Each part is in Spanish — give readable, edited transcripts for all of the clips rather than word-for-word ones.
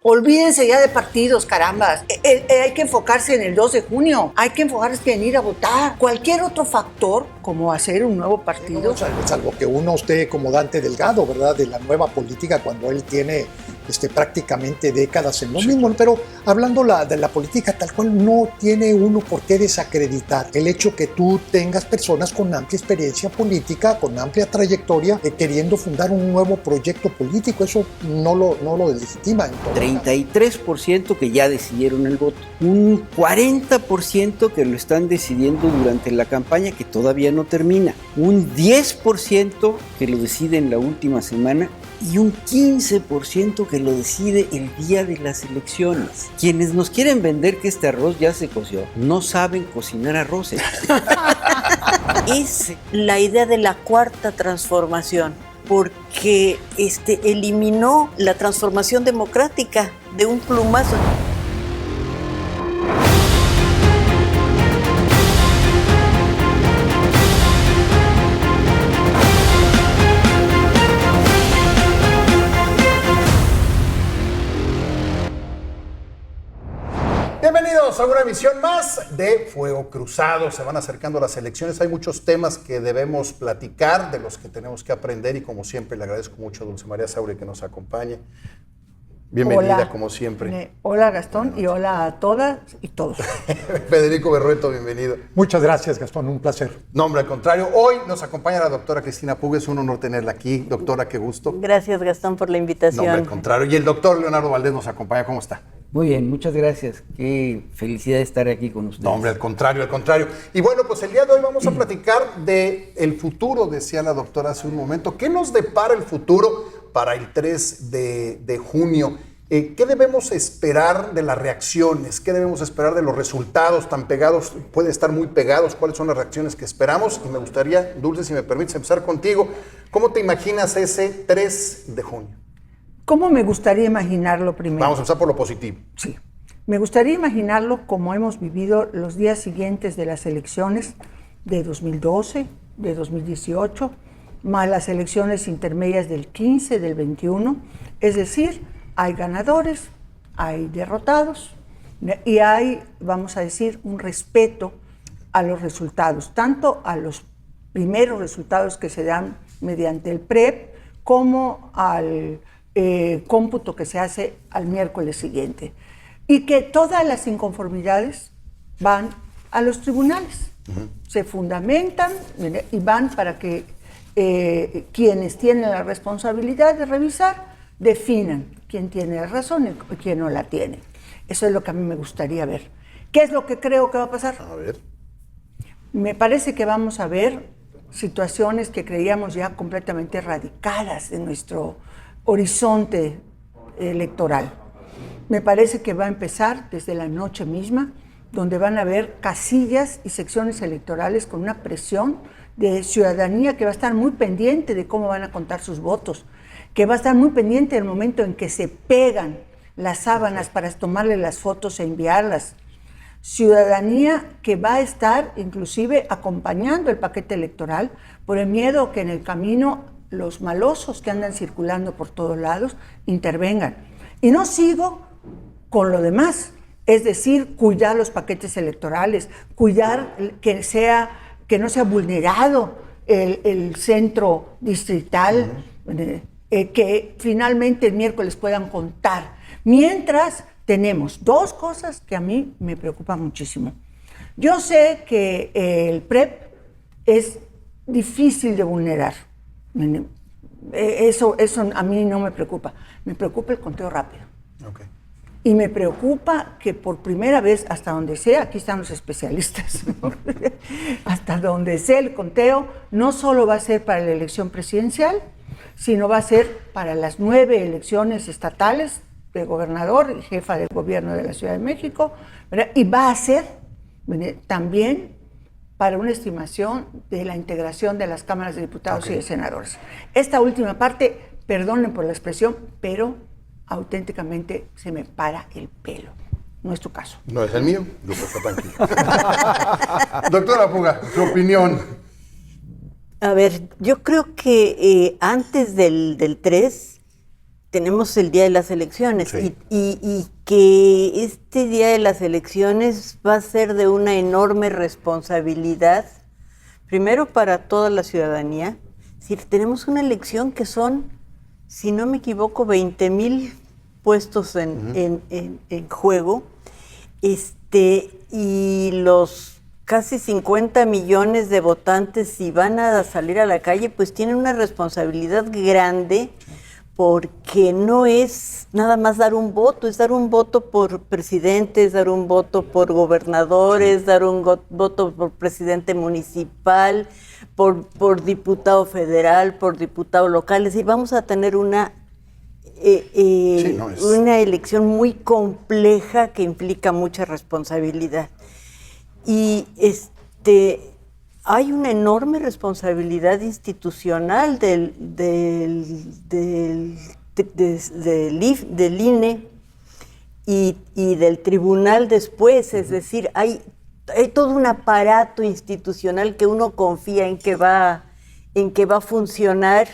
Olvídense ya de partidos, carambas. Hay que enfocarse en el 2 de junio. Hay que enfocarse en ir a votar. Cualquier otro factor, como hacer un nuevo partido. Salvo que uno esté como Dante Delgado, ¿verdad? De la nueva política, cuando él tiene prácticamente décadas en lo mismo. Pero hablando de la política tal cual, no tiene uno por qué desacreditar el hecho que tú tengas personas con amplia experiencia política, con amplia trayectoria, queriendo fundar un nuevo proyecto político. Eso no lo deslegitima. 33% que ya decidieron el voto, un 40% que lo están decidiendo durante la campaña que todavía no termina, un 10% que lo decide en la última semana y un 15% que lo decide el día de las elecciones. Quienes nos quieren vender que este arroz ya se coció, no saben cocinar arroces. Es la idea de la cuarta transformación, porque eliminó la transformación democrática de un plumazo. Bienvenidos a una emisión más de Fuego Cruzado. Se van acercando las elecciones. Hay muchos temas que debemos platicar, de los que tenemos que aprender, y como siempre le agradezco mucho a Dulce María Sauri que nos acompañe. Bienvenida, hola, como siempre. Hola, Gastón, y hola a todas y todos. Federico Berrueto, bienvenido. Muchas gracias, Gastón, un placer. No, hombre, al contrario. Hoy nos acompaña la doctora Cristina Puga. Es un honor tenerla aquí. Doctora, qué gusto. Gracias, Gastón, por la invitación. No, hombre, al contrario. Y el doctor Leonardo Valdés nos acompaña. ¿Cómo está? Muy bien, muchas gracias. Qué felicidad estar aquí con ustedes. No, hombre, al contrario, al contrario. Y bueno, pues el día de hoy vamos a platicar del futuro, decía la doctora hace un momento. ¿Qué nos depara el futuro para el 3 de junio? ¿Qué debemos esperar de las reacciones? ¿Qué debemos esperar de los resultados tan pegados? Pueden estar muy pegados. ¿Cuáles son las reacciones que esperamos? Y me gustaría, Dulce, si me permites empezar contigo. ¿Cómo te imaginas ese 3 de junio? ¿Cómo me gustaría imaginarlo primero? Vamos a empezar por lo positivo. Sí. Me gustaría imaginarlo como hemos vivido los días siguientes de las elecciones de 2012, de 2018, más las elecciones intermedias del 15, del 21. Es decir, hay ganadores, hay derrotados y hay, vamos a decir, un respeto a los resultados, tanto a los primeros resultados que se dan mediante el PREP como al cómputo que se hace al miércoles siguiente, y que todas las inconformidades van a los tribunales, se fundamentan y van para que quienes tienen la responsabilidad de revisar definan quién tiene la razón y quién no la tiene. Eso es lo que a mí me gustaría ver. ¿Qué es lo que creo que va a pasar? A ver. Me parece que vamos a ver situaciones que creíamos ya completamente erradicadas de nuestro horizonte electoral. Me parece que va a empezar desde la noche misma, donde van a haber casillas y secciones electorales con una presión de ciudadanía que va a estar muy pendiente de cómo van a contar sus votos, que va a estar muy pendiente del momento en que se pegan las sábanas para tomarle las fotos e enviarlas. Ciudadanía que va a estar inclusive acompañando el paquete electoral por el miedo que en el camino los malosos que andan circulando por todos lados intervengan. Y no sigo con lo demás, es decir, cuidar los paquetes electorales, cuidar que no sea vulnerado el centro distrital, que finalmente el miércoles puedan contar. Mientras tenemos dos cosas que a mí me preocupan muchísimo. Yo sé que el PREP es difícil de vulnerar. Eso a mí no me preocupa. Me preocupa el conteo rápido. Okay. Y me preocupa que por primera vez, hasta donde sea, aquí están los especialistas, ¿no? Hasta donde sea el conteo, no solo va a ser para la elección presidencial, sino va a ser para las 9 elecciones estatales de gobernador y jefa del gobierno de la Ciudad de México, ¿verdad? Y va a ser también para una estimación de la integración de las cámaras de diputados y de senadores. Esta última parte, perdonen por la expresión, pero auténticamente se me para el pelo. No es tu caso. No es el mío, Lucas, está tranquilo. Doctora Puga, su opinión. A ver, yo creo que antes del 3 tenemos el día de las elecciones Sí. y que este día de las elecciones va a ser de una enorme responsabilidad, primero para toda la ciudadanía. Es decir, tenemos una elección que son, si no me equivoco, 20,000 puestos en juego, y los casi 50 millones de votantes, si van a salir a la calle, pues tienen una responsabilidad grande, porque no es nada más dar un voto, es dar un voto por presidentes, dar un voto por gobernadores, dar un voto por presidente municipal, por diputado federal, por diputado local. Es decir, vamos a tener una elección muy compleja que implica mucha responsabilidad. Y hay una enorme responsabilidad institucional del INE y del tribunal después, es decir, hay todo un aparato institucional que uno confía en que va a funcionar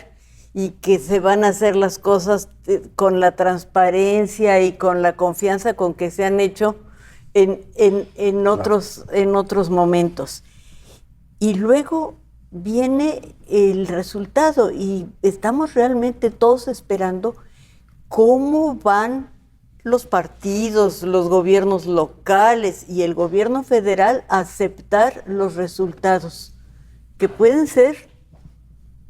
y que se van a hacer las cosas con la transparencia y con la confianza con que se han hecho en otros momentos. Y luego viene el resultado y estamos realmente todos esperando cómo van los partidos, los gobiernos locales y el gobierno federal a aceptar los resultados, que pueden ser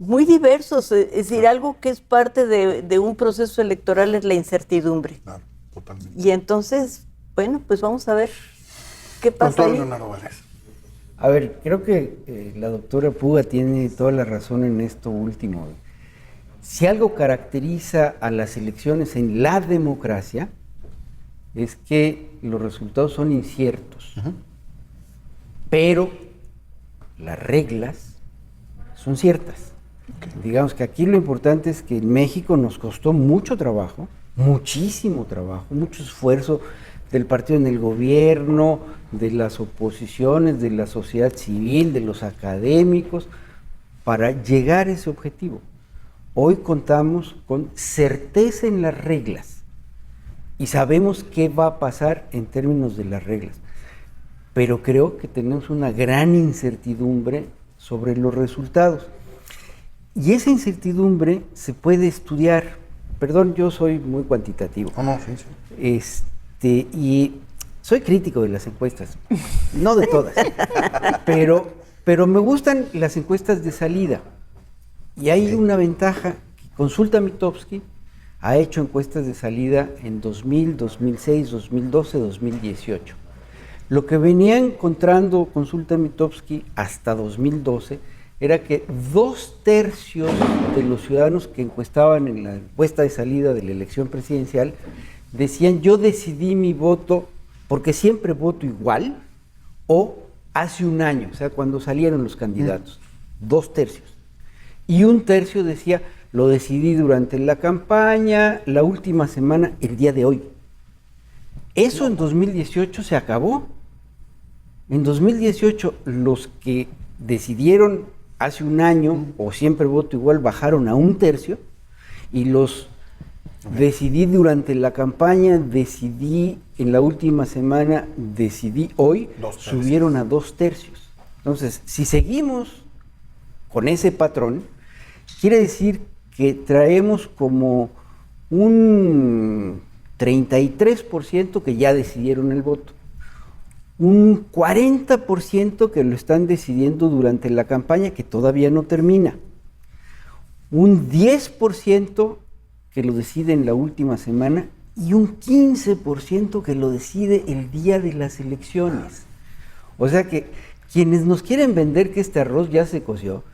muy diversos. Es decir, algo que es parte de un proceso electoral es la incertidumbre. Claro, totalmente. Y entonces, bueno, pues vamos a ver qué pasa Doctor ahí. Leonardo Valdés. A ver, creo que la doctora Puga tiene toda la razón en esto último. Si algo caracteriza a las elecciones en la democracia, es que los resultados son inciertos, pero las reglas son ciertas. Digamos que aquí lo importante es que en México nos costó mucho trabajo, muchísimo trabajo, mucho esfuerzo del partido en el gobierno, de las oposiciones, de la sociedad civil, de los académicos, para llegar a ese objetivo. Hoy contamos con certeza en las reglas y sabemos qué va a pasar en términos de las reglas, pero creo que tenemos una gran incertidumbre sobre los resultados. Y esa incertidumbre se puede estudiar. Perdón, yo soy muy cuantitativo. No, sí. Y soy crítico de las encuestas, no de todas, pero me gustan las encuestas de salida. Y hay una ventaja, que Consulta Mitofsky ha hecho encuestas de salida en 2000, 2006, 2012, 2018. Lo que venía encontrando Consulta Mitofsky hasta 2012 era que 2/3 de los ciudadanos que encuestaban en la encuesta de salida de la elección presidencial decían: yo decidí mi voto porque siempre voto igual, o hace un año, o sea, cuando salieron los candidatos. 2/3. Y 1/3 decía: lo decidí durante la campaña, la última semana, el día de hoy. Eso en 2018 se acabó. En 2018 los que decidieron hace un año o siempre voto igual bajaron a 1/3, y los decidí durante la campaña, decidí en la última semana, decidí hoy, subieron a 2/3. Entonces, si seguimos con ese patrón, quiere decir que traemos como un 33% que ya decidieron el voto, un 40% que lo están decidiendo durante la campaña, que todavía no termina, un 10% que lo decide en la última semana y un 15% que lo decide el día de las elecciones. O sea que quienes nos quieren vender que este arroz ya se coció,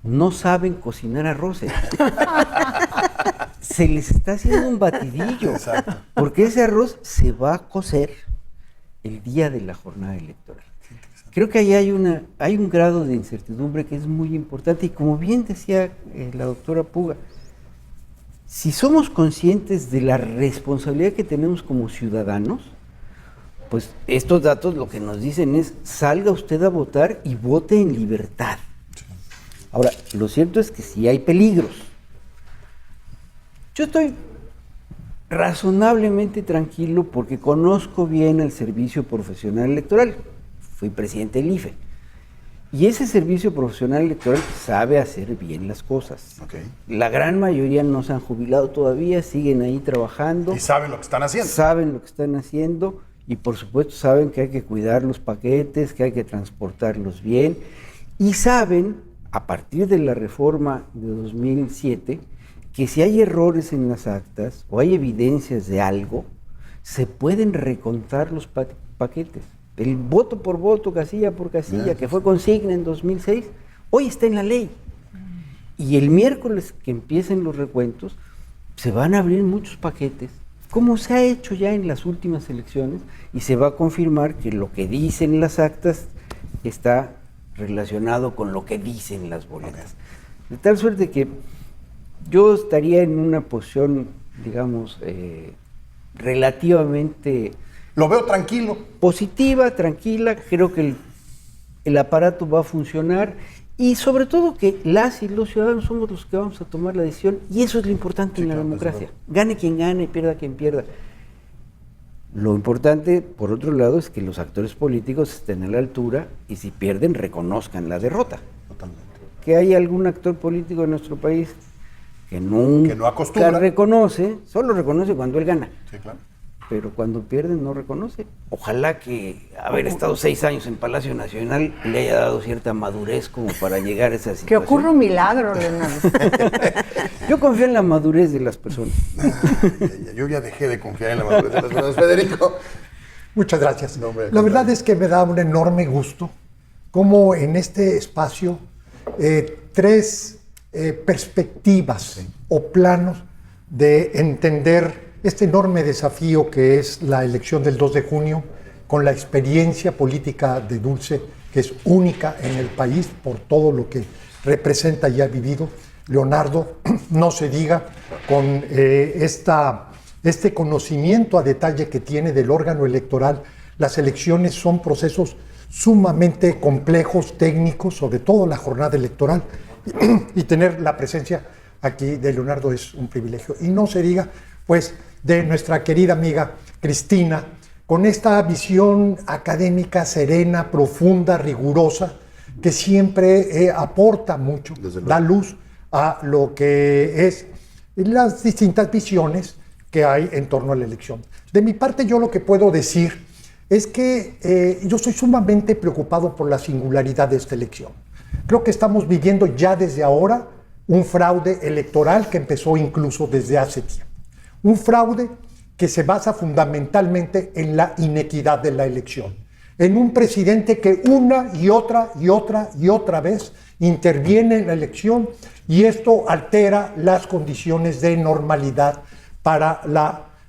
no saben cocinar arroces. Se les está haciendo un batidillo. Exacto. Porque ese arroz se va a cocer el día de la jornada electoral. Creo que ahí hay un grado de incertidumbre que es muy importante, y como bien decía la doctora Puga, si somos conscientes de la responsabilidad que tenemos como ciudadanos, pues estos datos lo que nos dicen es: salga usted a votar y vote en libertad. Ahora, lo cierto es que sí hay peligros. Yo estoy razonablemente tranquilo porque conozco bien el Servicio Profesional Electoral. Fui presidente del IFE. Y ese Servicio Profesional Electoral sabe hacer bien las cosas. Okay. La gran mayoría no se han jubilado todavía, siguen ahí trabajando. Y saben lo que están haciendo. Saben lo que están haciendo y por supuesto saben que hay que cuidar los paquetes, que hay que transportarlos bien. Y saben, a partir de la reforma de 2007, que si hay errores en las actas o hay evidencias de algo, se pueden recontar los paquetes. El voto por voto, casilla por casilla, que fue consigna en 2006, hoy está en la ley. Y el miércoles que empiecen los recuentos, se van a abrir muchos paquetes, como se ha hecho ya en las últimas elecciones, y se va a confirmar que lo que dicen las actas está relacionado con lo que dicen las boletas. De tal suerte que yo estaría en una posición, digamos, relativamente... Lo veo tranquilo. Positiva, tranquila, creo que el aparato va a funcionar y sobre todo que las y los ciudadanos somos los que vamos a tomar la decisión y eso es lo importante en la democracia. Gane quien gane, pierda quien pierda. Lo importante, por otro lado, es que los actores políticos estén a la altura y si pierden, reconozcan la derrota. Totalmente. Que hay algún actor político en nuestro país que no acostumbra. Reconoce, solo reconoce cuando él gana. Sí, claro. Pero cuando pierden no reconoce. Ojalá que haber estado 6 años en Palacio Nacional le haya dado cierta madurez como para llegar a esa situación. Que ocurra un milagro, Leonardo. Yo confío en la madurez de las personas. Yo ya dejé de confiar en la madurez de las personas, Federico. Muchas gracias. No, hombre, la verdad es que me da un enorme gusto cómo en este espacio 3 perspectivas o planos de entender este enorme desafío que es la elección del 2 de junio, con la experiencia política de Dulce, que es única en el país por todo lo que representa y ha vivido. Leonardo, no se diga, con este conocimiento a detalle que tiene del órgano electoral. Las elecciones son procesos sumamente complejos, técnicos, sobre todo la jornada electoral, y tener la presencia aquí de Leonardo es un privilegio. Y no se diga, pues, de nuestra querida amiga Cristina, con esta visión académica serena, profunda, rigurosa, que siempre aporta mucho, da luz a lo que es las distintas visiones que hay en torno a la elección. De mi parte, yo lo que puedo decir es que yo soy sumamente preocupado por la singularidad de esta elección. Creo que estamos viviendo ya desde ahora un fraude electoral que empezó incluso desde hace tiempo. Un fraude que se basa fundamentalmente en la inequidad de la elección, en un presidente que una y otra vez interviene en la elección y esto altera las condiciones de normalidad para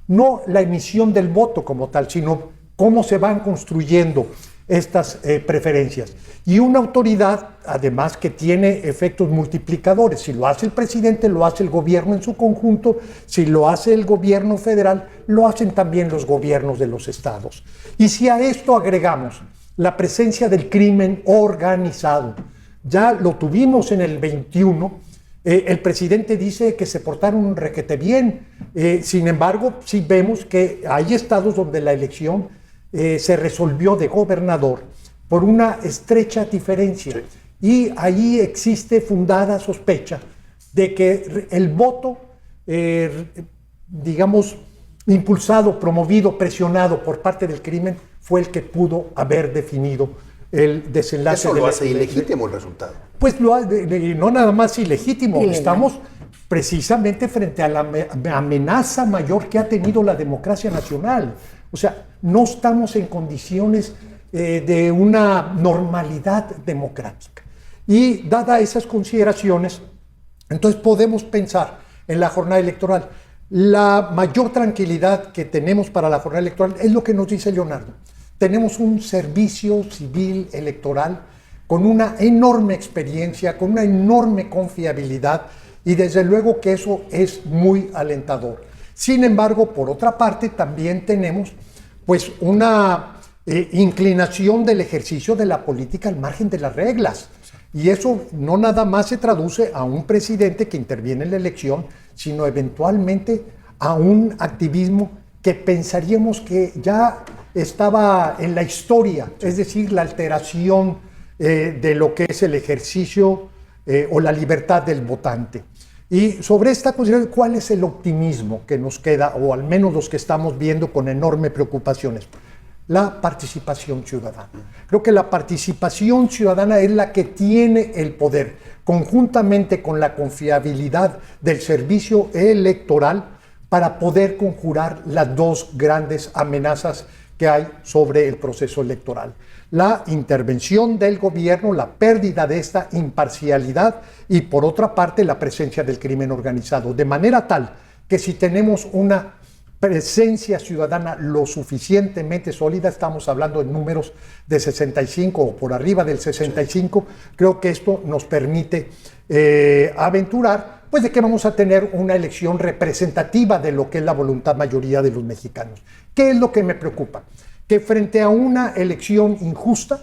no la emisión del voto como tal, sino cómo se van construyendo estas preferencias. Y una autoridad, además, que tiene efectos multiplicadores. Si lo hace el presidente, lo hace el gobierno en su conjunto. Si lo hace el gobierno federal, lo hacen también los gobiernos de los estados. Y si a esto agregamos la presencia del crimen organizado, ya lo tuvimos en el 21, el presidente dice que se portaron requete bien. Sin embargo, sí vemos que hay estados donde la elección se resolvió de gobernador por una estrecha diferencia. Sí. Y ahí existe fundada sospecha de que el voto, digamos, impulsado, promovido, presionado por parte del crimen, fue el que pudo haber definido el desenlace. Eso lo hace ilegítimo el resultado. Pues no nada más ilegítimo, estamos precisamente frente a la amenaza mayor que ha tenido la democracia nacional. O sea, no estamos en condiciones de una normalidad democrática. Y dadas esas consideraciones, entonces podemos pensar en la jornada electoral. La mayor tranquilidad que tenemos para la jornada electoral es lo que nos dice Leonardo. Tenemos un servicio civil electoral con una enorme experiencia, con una enorme confiabilidad y desde luego que eso es muy alentador. Sin embargo, por otra parte, también tenemos pues una inclinación del ejercicio de la política al margen de las reglas. Y eso no nada más se traduce a un presidente que interviene en la elección, sino eventualmente a un activismo que pensaríamos que ya estaba en la historia, es decir, la alteración de lo que es el ejercicio o la libertad del votante. Y sobre esta consideración, ¿cuál es el optimismo que nos queda, o al menos los que estamos viendo con enorme preocupación? La participación ciudadana. Creo que la participación ciudadana es la que tiene el poder, conjuntamente con la confiabilidad del servicio electoral, para poder conjurar las dos grandes amenazas que hay sobre el proceso electoral. La intervención del gobierno, la pérdida de esta imparcialidad y, por otra parte, la presencia del crimen organizado. De manera tal que si tenemos una presencia ciudadana lo suficientemente sólida, estamos hablando de números de 65 o por arriba del 65, creo que esto nos permite aventurar pues de que vamos a tener una elección representativa de lo que es la voluntad mayoría de los mexicanos. ¿Qué es lo que me preocupa? Que frente a una elección injusta,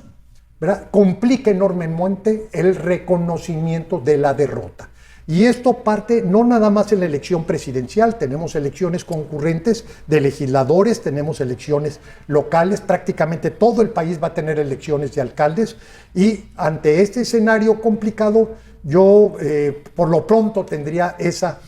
¿verdad?, complica enormemente el reconocimiento de la derrota. Y esto parte no nada más en la elección presidencial, tenemos elecciones concurrentes de legisladores, tenemos elecciones locales, prácticamente todo el país va a tener elecciones de alcaldes, y ante este escenario complicado yo por lo pronto tendría esa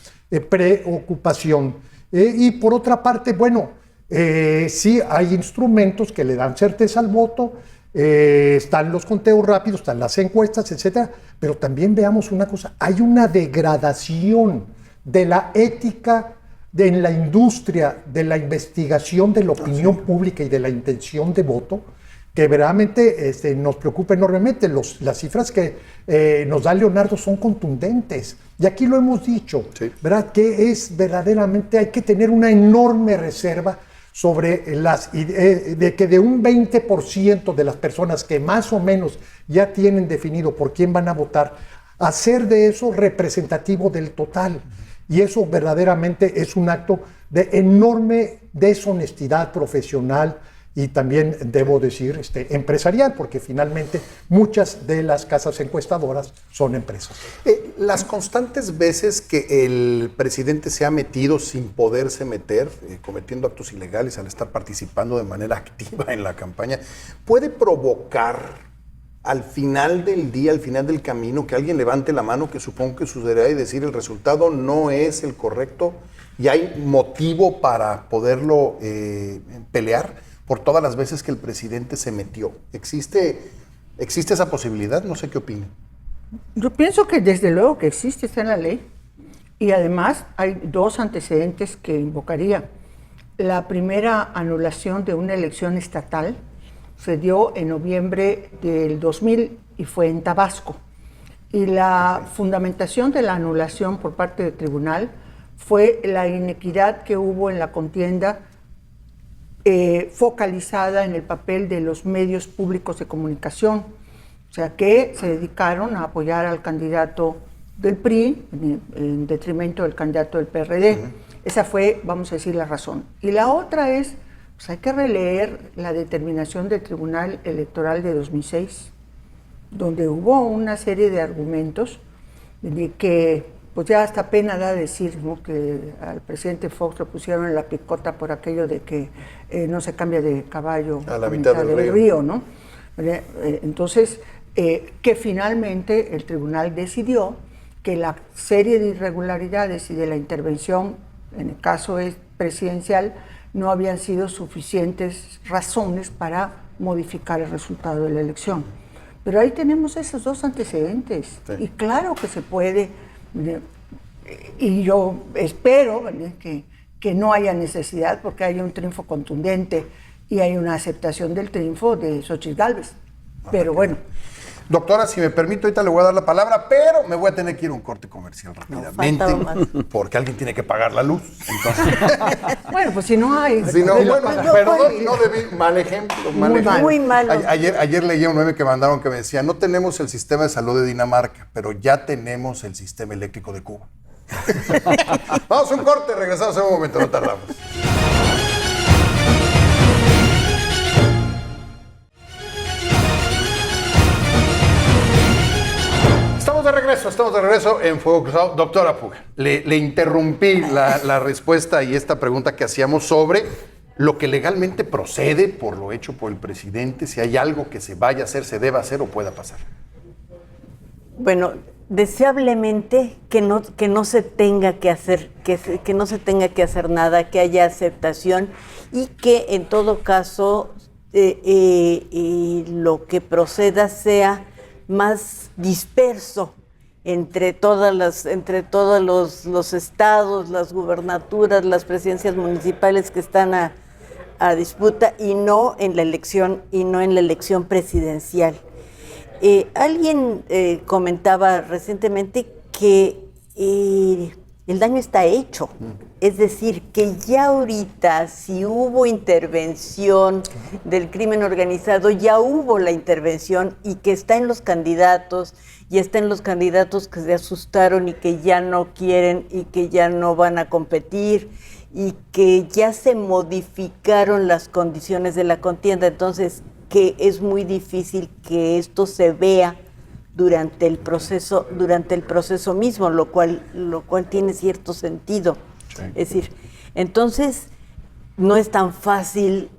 preocupación. Y por otra parte, bueno, sí hay instrumentos que le dan certeza al voto, están los conteos rápidos, están las encuestas, etcétera, pero también veamos una cosa, hay una degradación de la ética en la industria de la investigación de la opinión pública y de la intención de voto, que verdaderamente nos preocupa enormemente. Las cifras que nos da Leonardo son contundentes, y aquí lo hemos dicho, ¿verdad?, que es verdaderamente, hay que tener una enorme reserva sobre de que de un 20% de las personas que más o menos ya tienen definido por quién van a votar, hacer de eso representativo del total. Y eso verdaderamente es un acto de enorme deshonestidad profesional y también, debo decir, empresarial, porque finalmente muchas de las casas encuestadoras son empresas. Las constantes veces que el presidente se ha metido sin poderse meter, cometiendo actos ilegales al estar participando de manera activa en la campaña, puede provocar al final del día, al final del camino, que alguien levante la mano, que supongo que sucederá, y decir el resultado no es el correcto y hay motivo para poderlo pelear por todas las veces que el presidente se metió. ¿Existe esa posibilidad? No sé qué opina. Yo pienso que desde luego que existe, está en la ley. Y además hay dos antecedentes que invocaría. La primera anulación de una elección estatal se dio en noviembre del 2000 y fue en Tabasco. Y la fundamentación de la anulación por parte del tribunal fue la inequidad que hubo en la contienda, focalizada en el papel de los medios públicos de comunicación, o sea, que se dedicaron a apoyar al candidato del PRI en detrimento del candidato del PRD. Esa fue, vamos a decir, la razón. Y la otra es, pues hay que releer la determinación del Tribunal Electoral de 2006, donde hubo una serie de argumentos de que pues ya hasta pena da decir, ¿no?, que al presidente Fox lo pusieron en la picota por aquello de que no se cambia de caballo a la mitad del río, ¿no? Entonces, que finalmente el tribunal decidió que la serie de irregularidades y de la intervención, en el caso presidencial, no habían sido suficientes razones para modificar el resultado de la elección. Pero ahí tenemos esos dos antecedentes, y claro que se puede. Y yo espero que no haya necesidad, porque hay un triunfo contundente y hay una aceptación del triunfo de Xóchitl Gálvez. Pero bueno. Doctora, si me permite, ahorita le voy a dar la palabra, pero me voy a tener que ir a un corte comercial rápidamente, porque alguien tiene que pagar la luz. Entonces. Bueno, pues si no hay. Si no, bueno, perdón, no debí, mal ejemplo. Muy malo. Ayer leía un meme que mandaron que me decía: no tenemos el sistema de salud de Dinamarca, pero ya tenemos el sistema eléctrico de Cuba. Vamos a un corte, regresamos en un momento, no tardamos. Estamos de regreso estamos de regreso en Fuego Cruzado. Doctora Puga, le interrumpí la respuesta y esta pregunta que hacíamos sobre lo que legalmente procede por lo hecho por el presidente, si hay algo que se vaya a hacer, se deba hacer o pueda pasar. Bueno, deseablemente que no se tenga que hacer, que no se tenga que hacer nada, que haya aceptación y que en todo caso lo que proceda sea más disperso entre todos los estados, las gubernaturas, las presidencias municipales que están a disputa y no en la elección presidencial. Alguien comentaba recientemente que el daño está hecho, es decir, que ya ahorita si hubo intervención del crimen organizado, ya hubo la intervención y que está en los candidatos, y está en los candidatos que se asustaron y que ya no quieren y que ya no van a competir y que ya se modificaron las condiciones de la contienda, entonces que es muy difícil que esto se vea durante el proceso mismo, lo cual tiene cierto sentido. Sí. Es decir, entonces no es tan fácil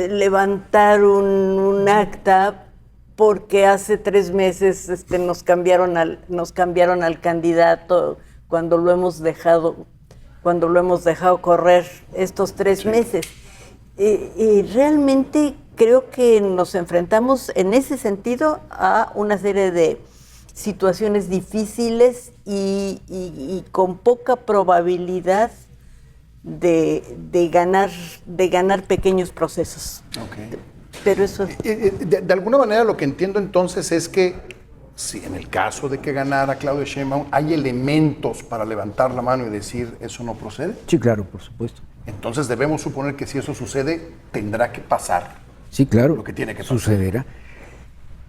levantar un acta porque hace 3 meses nos cambiaron al candidato cuando lo hemos dejado correr estos 3 meses. Y realmente creo que nos enfrentamos en ese sentido a una serie de situaciones difíciles y con poca probabilidad de ganar pequeños procesos. Okay. Pero eso de alguna manera lo que entiendo entonces es que si en el caso de que ganara Claudia Sheinbaum hay elementos para levantar la mano y decir eso no procede. Sí, claro, por supuesto. Entonces debemos suponer que si eso sucede tendrá que pasar. Sí, claro. Lo que tiene que pasar. Sucederá.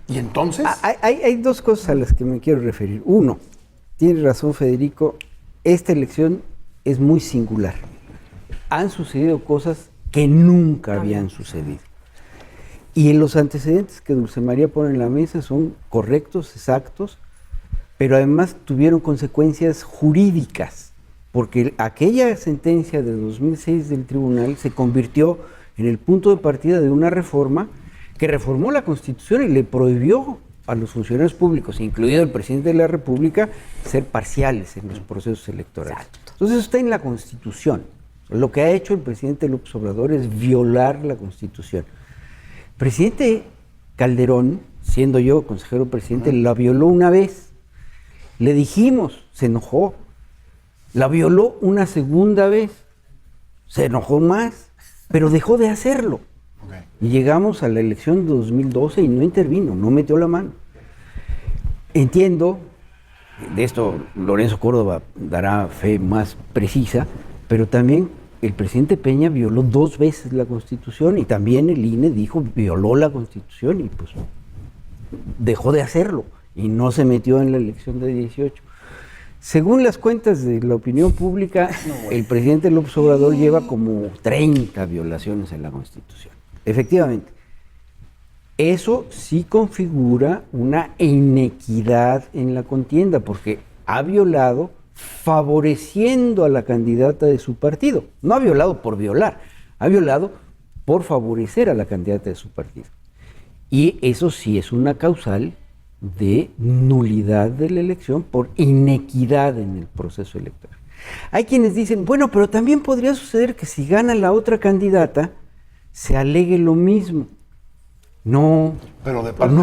¿Y entonces? Hay 2 cosas a las que me quiero referir. Uno, tiene razón Federico, esta elección es muy singular. Han sucedido cosas que nunca habían sucedido. Y los antecedentes que Dulce María pone en la mesa son correctos, exactos, pero además tuvieron consecuencias jurídicas, porque aquella sentencia de 2006 del tribunal se convirtió en el punto de partida de una reforma que reformó la Constitución y le prohibió a los funcionarios públicos, incluido el presidente de la República, ser parciales en los procesos electorales. Exacto. Entonces eso está en la Constitución. Lo que ha hecho el presidente López Obrador es violar la Constitución. El presidente Calderón, siendo yo consejero presidente, la violó una vez. Le dijimos, se enojó. La violó una segunda vez. Se enojó más, pero dejó de hacerlo. Okay. Y llegamos a la elección de 2012 y no intervino, no metió la mano. Entiendo, de esto Lorenzo Córdoba dará fe más precisa, pero también el presidente Peña violó 2 veces la Constitución y también el INE dijo violó la Constitución y pues dejó de hacerlo y no se metió en la elección de 18. Según las cuentas de la opinión pública, el presidente López Obrador lleva como 30 violaciones en la Constitución. Efectivamente, eso sí configura una inequidad en la contienda porque ha violado favoreciendo a la candidata de su partido. No ha violado por violar, ha violado por favorecer a la candidata de su partido. Y eso sí es una causal de nulidad de la elección por inequidad en el proceso electoral. Hay quienes dicen, bueno, pero también podría suceder que si gana la otra candidata, se alegue lo mismo. No, pero de parte de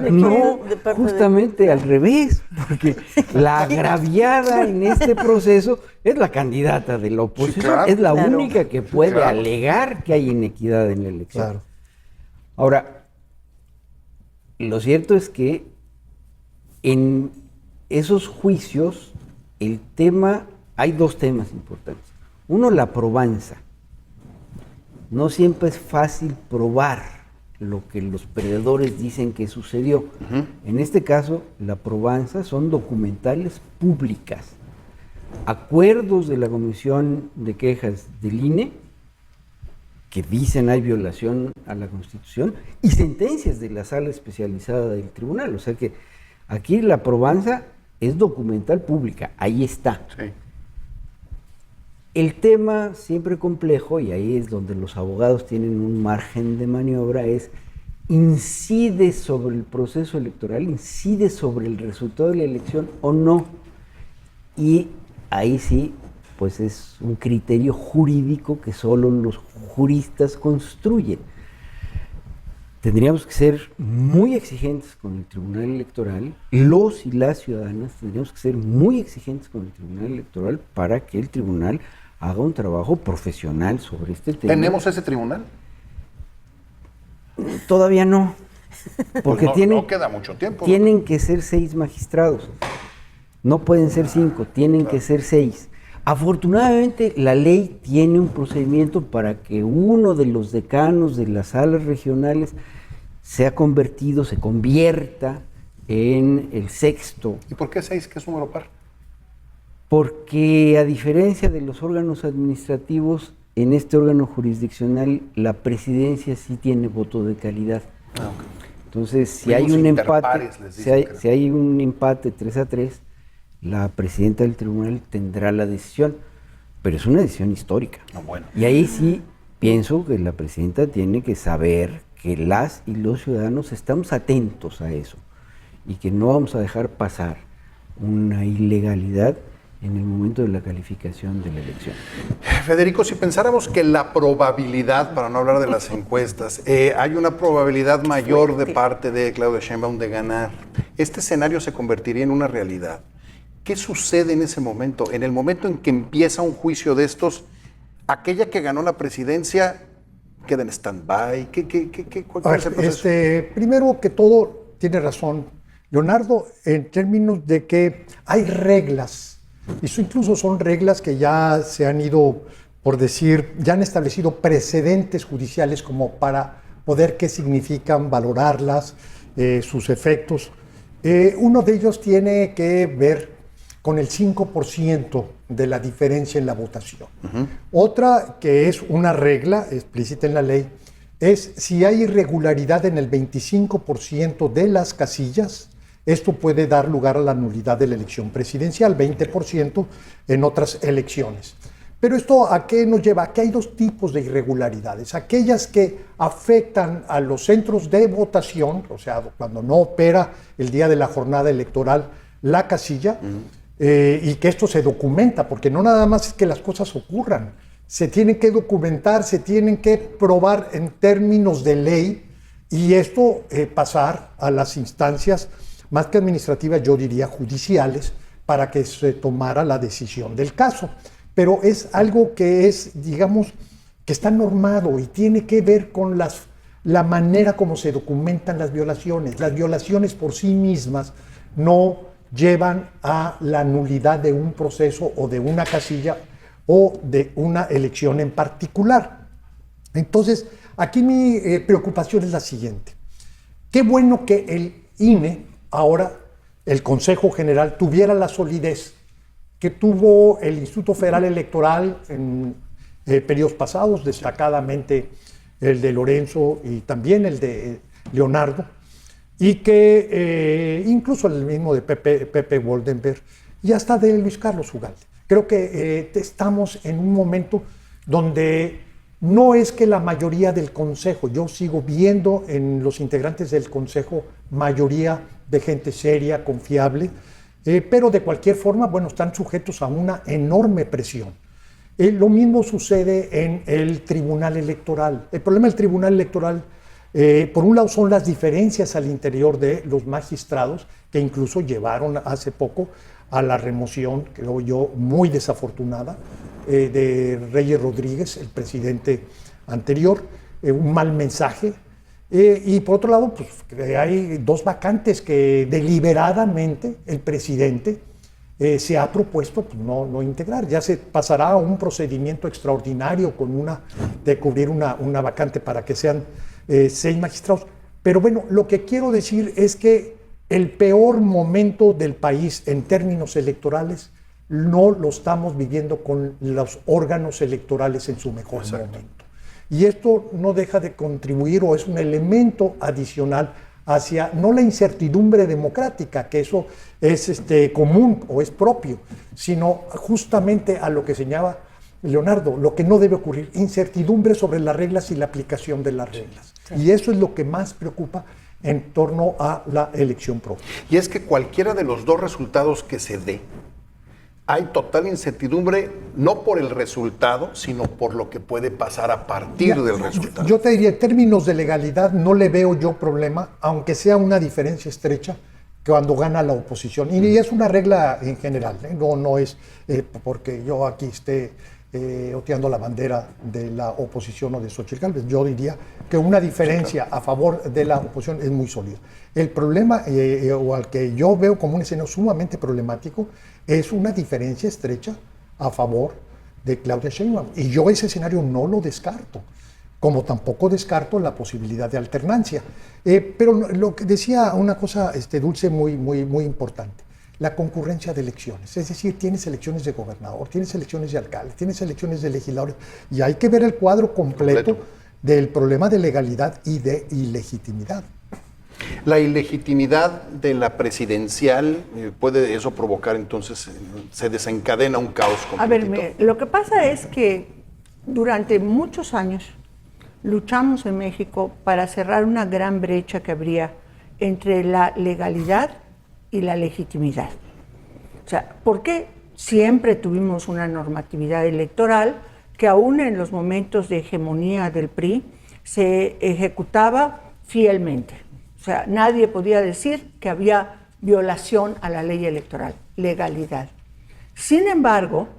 quién? No, justamente al revés, porque la agraviada en este proceso es la candidata de la oposición, sí, claro, es la única que puede alegar que hay inequidad en la elección. Claro. Ahora, lo cierto es que en esos juicios el tema, hay 2 temas importantes. Uno, la probanza. No siempre es fácil probar lo que los perdedores dicen que sucedió. Uh-huh. En este caso, la probanza son documentales públicas, acuerdos de la Comisión de Quejas del INE, que dicen hay violación a la Constitución, y sentencias de la Sala Especializada del Tribunal. O sea que aquí la probanza es documental pública, ahí está. Sí. El tema siempre complejo, y ahí es donde los abogados tienen un margen de maniobra, es incide sobre el proceso electoral, incide sobre el resultado de la elección o no. Y ahí sí, pues es un criterio jurídico que solo los juristas construyen. Tendríamos que ser muy exigentes con el Tribunal Electoral, los y las ciudadanas tendríamos que ser muy exigentes con el Tribunal Electoral para que el tribunal haga un trabajo profesional sobre este tema. ¿Tenemos ese tribunal? Todavía no, porque Pues no queda mucho tiempo. Tienen que ser 6 magistrados, no pueden ser 5, tienen que ser 6. Afortunadamente, la ley tiene un procedimiento para que uno de los decanos de las salas regionales se convierta en el 6º. ¿Y por qué 6? ¿Qué es número par? Porque a diferencia de los órganos administrativos, en este órgano jurisdiccional la presidencia sí tiene voto de calidad. Ah, okay. Entonces, si Primos hay un interpares, empate, les dicen, si hay un empate 3-3, la presidenta del tribunal tendrá la decisión, pero es una decisión histórica. Ah, bueno. Y ahí sí pienso que la presidenta tiene que saber que las y los ciudadanos estamos atentos a eso y que no vamos a dejar pasar una ilegalidad en el momento de la calificación de la elección. Federico, si pensáramos que la probabilidad, para no hablar de las encuestas, hay una probabilidad mayor de parte de Claudia Sheinbaum de ganar, este escenario se convertiría en una realidad. ¿Qué sucede en ese momento? En el momento en que empieza un juicio de estos, aquella que ganó la presidencia queda en stand-by. ¿Cuál es el proceso? Primero que todo, tiene razón Leonardo, en términos de que hay reglas. Eso incluso son reglas que ya se han ido, por decir, ya han establecido precedentes judiciales como para poder qué significan, valorarlas, sus efectos. Uno de ellos tiene que ver con el 5% de la diferencia en la votación. Otra, que es una regla explícita en la ley, es si hay irregularidad en el 25% de las casillas, esto puede dar lugar a la nulidad de la elección presidencial, 20% en otras elecciones. Pero esto ¿a qué nos lleva? Que hay dos tipos de irregularidades. Aquellas que afectan a los centros de votación, o sea, cuando no opera el día de la jornada electoral la casilla, y que esto se documenta, porque no nada más es que las cosas ocurran, se tienen que documentar, se tienen que probar en términos de ley, y esto pasar a las instancias más que administrativas, yo diría judiciales, para que se tomara la decisión del caso. Pero es algo que es, digamos, que está normado y tiene que ver con la manera como se documentan las violaciones. Las violaciones por sí mismas no llevan a la nulidad de un proceso o de una casilla o de una elección en particular. Entonces, aquí mi preocupación es la siguiente. Qué bueno que el INE, ahora el Consejo General, tuviera la solidez que tuvo el Instituto Federal Electoral en periodos pasados, destacadamente el de Lorenzo y también el de Leonardo, y que incluso el mismo de Pepe Woldenberg y hasta de Luis Carlos Ugalde. Creo que estamos en un momento donde no es que la mayoría del Consejo, yo sigo viendo en los integrantes del Consejo mayoría de gente seria, confiable, pero de cualquier forma, bueno, están sujetos a una enorme presión. Lo mismo sucede en el Tribunal Electoral. El problema del Tribunal Electoral, por un lado, son las diferencias al interior de los magistrados, que incluso llevaron hace poco a la remoción, creo yo, muy desafortunada, de Reyes Rodríguez, el presidente anterior, un mal mensaje. Y por otro lado, pues hay dos vacantes que deliberadamente el presidente se ha propuesto pues, no integrar. Ya se pasará a un procedimiento extraordinario de cubrir una vacante para que sean 6 magistrados. Pero bueno, lo que quiero decir es que el peor momento del país en términos electorales no lo estamos viviendo con los órganos electorales en su mejor momento. Y esto no deja de contribuir o es un elemento adicional hacia no la incertidumbre democrática, que eso es común o es propio, sino justamente a lo que señalaba Leonardo, lo que no debe ocurrir, incertidumbre sobre las reglas y la aplicación de las reglas. Sí. Y eso es lo que más preocupa en torno a la elección propia. Y es que cualquiera de los dos resultados que se dé, hay total incertidumbre, no por el resultado, sino por lo que puede pasar a partir del resultado. Yo te diría, en términos de legalidad, no le veo yo problema, aunque sea una diferencia estrecha, cuando gana la oposición. Y es una regla en general, no es porque yo aquí esté oteando la bandera de la oposición o de Xóchitl Gálvez. Yo diría que una diferencia a favor de la oposición es muy sólida. El problema, o al que yo veo como un escenario sumamente problemático, es una diferencia estrecha a favor de Claudia Sheinbaum. Y yo ese escenario no lo descarto, como tampoco descarto la posibilidad de alternancia. Pero lo que decía una cosa, Dulce, muy importante. La concurrencia de elecciones, es decir, tienes elecciones de gobernador, tienes elecciones de alcalde, tienes elecciones de legisladores, y hay que ver el cuadro completo del problema de legalidad y de ilegitimidad. La ilegitimidad de la presidencial, ¿puede eso provocar entonces, se desencadena un caos completo? A ver, lo que pasa es que durante muchos años luchamos en México para cerrar una gran brecha que habría entre la legalidad y la legitimidad. O sea, ¿por qué siempre tuvimos una normatividad electoral que aún en los momentos de hegemonía del PRI se ejecutaba fielmente? O sea, nadie podía decir que había violación a la ley electoral, legalidad. Sin embargo,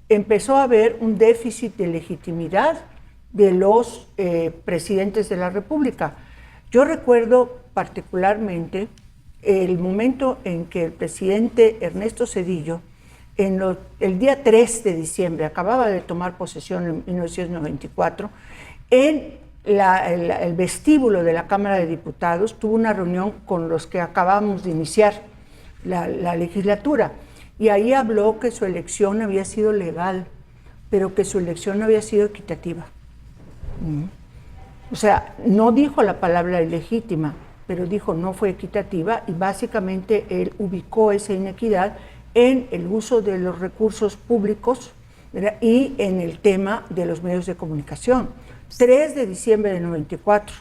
empezó a haber un déficit de legitimidad de los presidentes de la República. Yo recuerdo particularmente el momento en que el presidente Ernesto Zedillo, el día 3 de diciembre, acababa de tomar posesión en 1994, en el vestíbulo de la Cámara de Diputados tuvo una reunión con los que acabamos de iniciar la legislatura, y ahí habló que su elección había sido legal, pero que su elección no había sido equitativa. O sea, no dijo la palabra ilegítima, pero dijo no fue equitativa, y básicamente él ubicó esa inequidad en el uso de los recursos públicos, ¿verdad?, y en el tema de los medios de comunicación. 3 de diciembre de 94.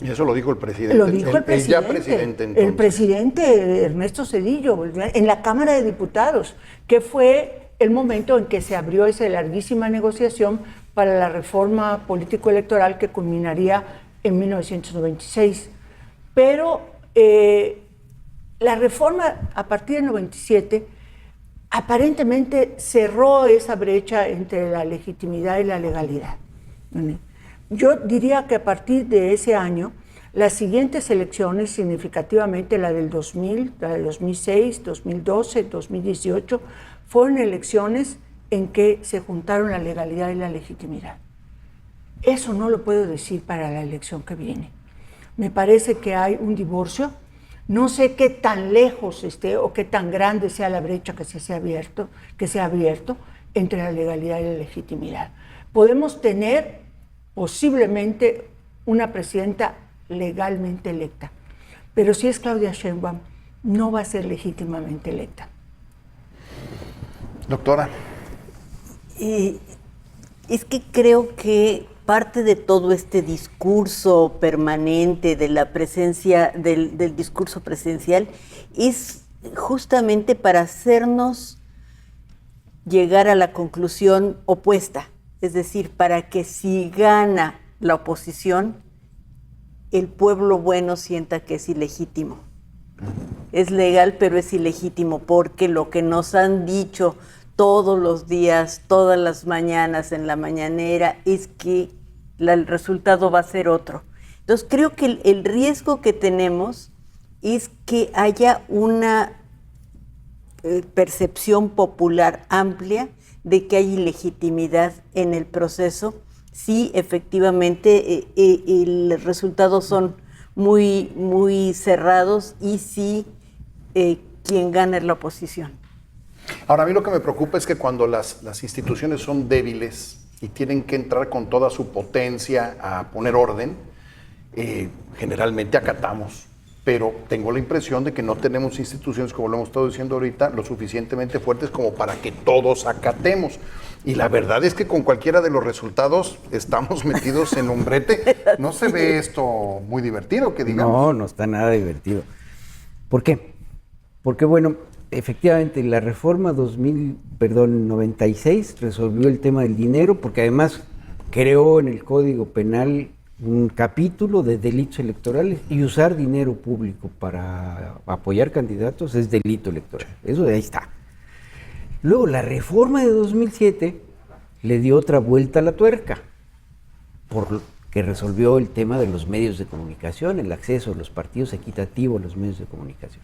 Y eso lo dijo el presidente. Lo dijo el presidente. El ya presidente, entonces. El presidente Ernesto Zedillo, en la Cámara de Diputados, que fue el momento en que se abrió esa larguísima negociación para la reforma político-electoral que culminaría en 1996. Pero la reforma a partir del 97 aparentemente cerró esa brecha entre la legitimidad y la legalidad. Yo diría que a partir de ese año, las siguientes elecciones, significativamente la del 2000, la del 2006, 2012, 2018, fueron elecciones en que se juntaron la legalidad y la legitimidad. Eso no lo puedo decir para la elección que viene. Me parece que hay un divorcio. No sé qué tan lejos esté o qué tan grande sea la brecha que se ha abierto entre la legalidad y la legitimidad. Podemos tener posiblemente una presidenta legalmente electa, pero si es Claudia Sheinbaum, no va a ser legítimamente electa. Doctora. Es que creo que parte de todo este discurso permanente de la presencia del discurso presidencial es justamente para hacernos llegar a la conclusión opuesta. Es decir, para que si gana la oposición, el pueblo bueno sienta que es ilegítimo. Es legal, pero es ilegítimo, porque lo que nos han dicho todos los días, todas las mañanas en la mañanera, es que el resultado va a ser otro. Entonces, creo que el riesgo que tenemos es que haya una percepción popular amplia de que hay ilegitimidad en el proceso, si efectivamente los resultados son muy cerrados y si quien gana es la oposición. Ahora, a mí lo que me preocupa es que cuando las instituciones son débiles y tienen que entrar con toda su potencia a poner orden, generalmente acatamos pero tengo la impresión de que no tenemos instituciones, como lo hemos estado diciendo ahorita, lo suficientemente fuertes como para que todos acatemos. Y la verdad es que con cualquiera de los resultados estamos metidos en un brete. No se ve esto muy divertido, que digamos. No, no está nada divertido. ¿Por qué? Porque, bueno, efectivamente, la reforma 96 resolvió el tema del dinero, porque además creó en el Código Penal un capítulo de delitos electorales, y usar dinero público para apoyar candidatos es delito electoral. Eso de ahí está. Luego, la reforma de 2007 le dio otra vuelta a la tuerca, porque resolvió el tema de los medios de comunicación, el acceso a los partidos equitativo a los medios de comunicación.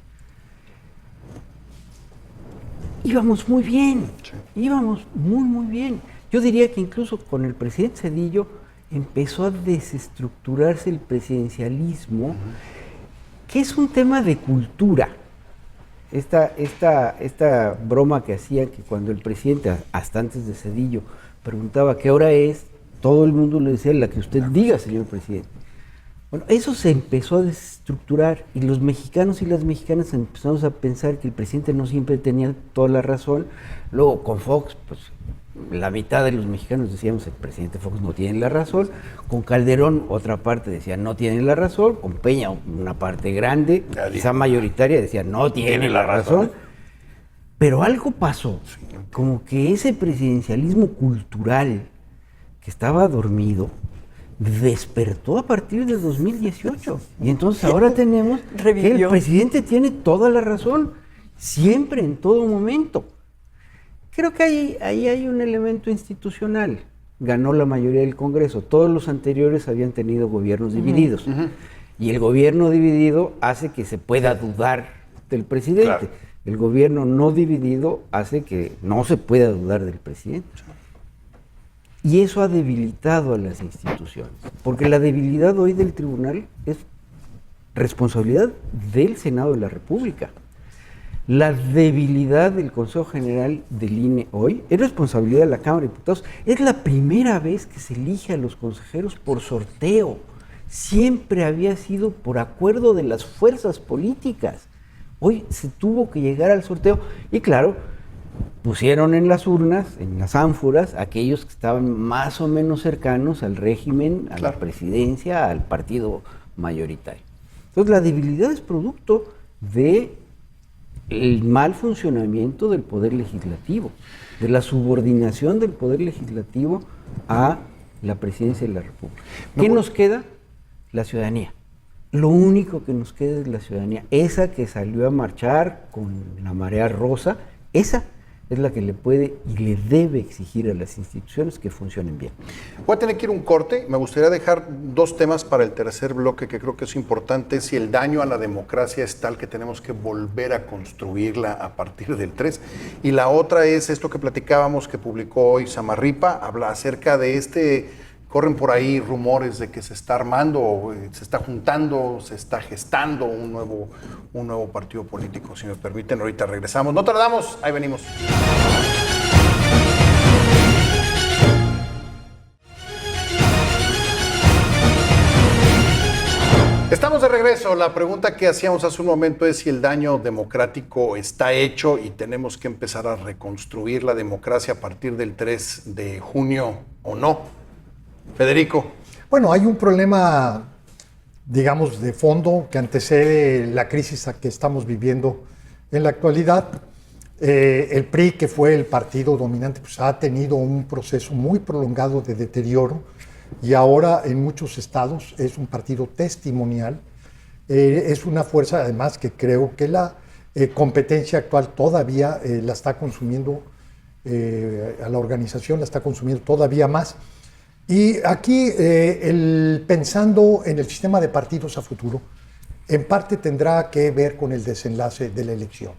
Íbamos muy bien, íbamos muy bien. Yo diría que incluso con el presidente Zedillo empezó a desestructurarse el presidencialismo, que es un tema de cultura. Esta broma que hacían, que cuando el presidente, hasta antes de Zedillo, preguntaba qué hora es, todo el mundo le decía la que usted diga, señor presidente. Bueno, eso se empezó a desestructurar, y los mexicanos y las mexicanas empezamos a pensar que el presidente no siempre tenía toda la razón. Luego con Fox, pues la mitad de los mexicanos decíamos el presidente Fox no tiene la razón. Con Calderón, otra parte decía no tiene la razón. Con Peña, una parte grande, quizá mayoritaria, decía no tiene la razón. Pero algo pasó, como que ese presidencialismo cultural que estaba dormido despertó a partir de 2018. Y entonces ahora tenemos que el presidente tiene toda la razón, siempre, en todo momento. Creo que ahí hay un elemento institucional. Ganó la mayoría del Congreso. Todos los anteriores habían tenido gobiernos divididos. Y el gobierno dividido hace que se pueda dudar del presidente. Claro. El gobierno no dividido hace que no se pueda dudar del presidente. Y eso ha debilitado a las instituciones. Porque la debilidad hoy del tribunal es responsabilidad del Senado de la República. La debilidad del Consejo General del INE hoy es responsabilidad de la Cámara de Diputados. Es la primera vez que se elige a los consejeros por sorteo. Siempre había sido por acuerdo de las fuerzas políticas. Hoy se tuvo que llegar al sorteo. Y claro, pusieron en las urnas, en las ánforas, aquellos que estaban más o menos cercanos al régimen, a la presidencia, al partido mayoritario. Entonces la debilidad es producto de el mal funcionamiento del Poder Legislativo, de la subordinación del Poder Legislativo a la Presidencia de la República. ¿Qué nos queda? La ciudadanía. Lo único que nos queda es la ciudadanía. Esa que salió a marchar con la marea rosa, esa es la que le puede y le debe exigir a las instituciones que funcionen bien. Voy a tener que ir a un corte. Me gustaría dejar dos temas para el tercer bloque que creo que es importante. Si el daño a la democracia es tal que tenemos que volver a construirla a partir del 3. Y la otra es esto que platicábamos, que publicó hoy Samarripa, habla acerca de corren por ahí rumores de que se está armando, se está juntando, se está gestando un nuevo partido político. Si me permiten, ahorita regresamos. No tardamos, ahí venimos. Estamos de regreso. La pregunta que hacíamos hace un momento es si el daño democrático está hecho y tenemos que empezar a reconstruir la democracia a partir del 3 de junio o no. Federico. Bueno, hay un problema, digamos, de fondo que antecede la crisis que estamos viviendo en la actualidad. El PRI, que fue el partido dominante, pues ha tenido un proceso muy prolongado de deterioro y ahora en muchos estados es un partido testimonial. Es una fuerza, además, que creo que la competencia actual todavía la está consumiendo, a la organización la está consumiendo todavía más. Y aquí, pensando en el sistema de partidos a futuro, en parte tendrá que ver con el desenlace de la elección.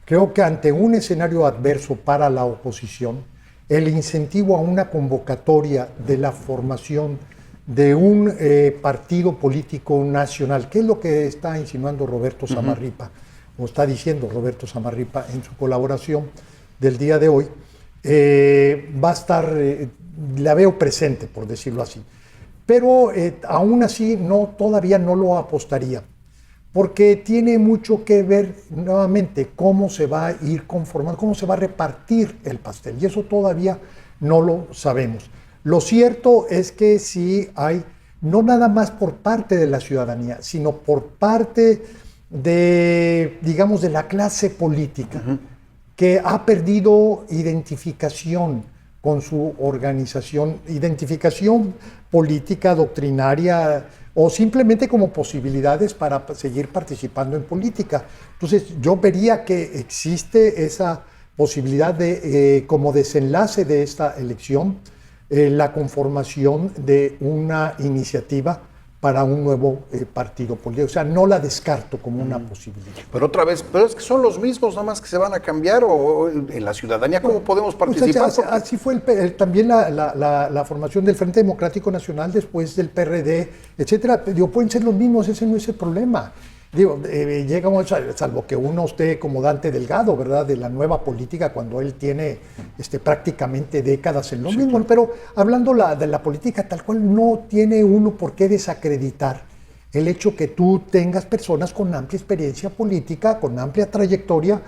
Creo que ante un escenario adverso para la oposición, el incentivo a una convocatoria de la formación de un partido político nacional, que es lo que está insinuando Roberto Samarripa, o está diciendo Roberto Samarripa en su colaboración del día de hoy, va a estar... la veo presente, por decirlo así. Pero aún así todavía no lo apostaría, porque tiene mucho que ver nuevamente cómo se va a ir conformando, cómo se va a repartir el pastel, y eso todavía no lo sabemos. Lo cierto es que sí hay, no nada más por parte de la ciudadanía, sino por parte de, digamos, de la clase política, que ha perdido identificación con su organización, identificación política, doctrinaria, o simplemente como posibilidades para seguir participando en política. Entonces yo vería que existe esa posibilidad de, como desenlace de esta elección, la conformación de una iniciativa para un nuevo partido político. O sea, no la descarto como una posibilidad. Pero otra vez, pero es que son los mismos, nada más que se van a cambiar, o en la ciudadanía, ¿cómo podemos participar? Pues así fue también la formación del Frente Democrático Nacional después del PRD, etcétera. Digo, pueden ser los mismos, ese no es el problema. Digo, llegamos, salvo que uno esté como Dante Delgado, ¿verdad?, de la nueva política, cuando él tiene prácticamente décadas en lo mismo. Pero hablando de la política tal cual, no tiene uno por qué desacreditar el hecho que tú tengas personas con amplia experiencia política, con amplia trayectoria,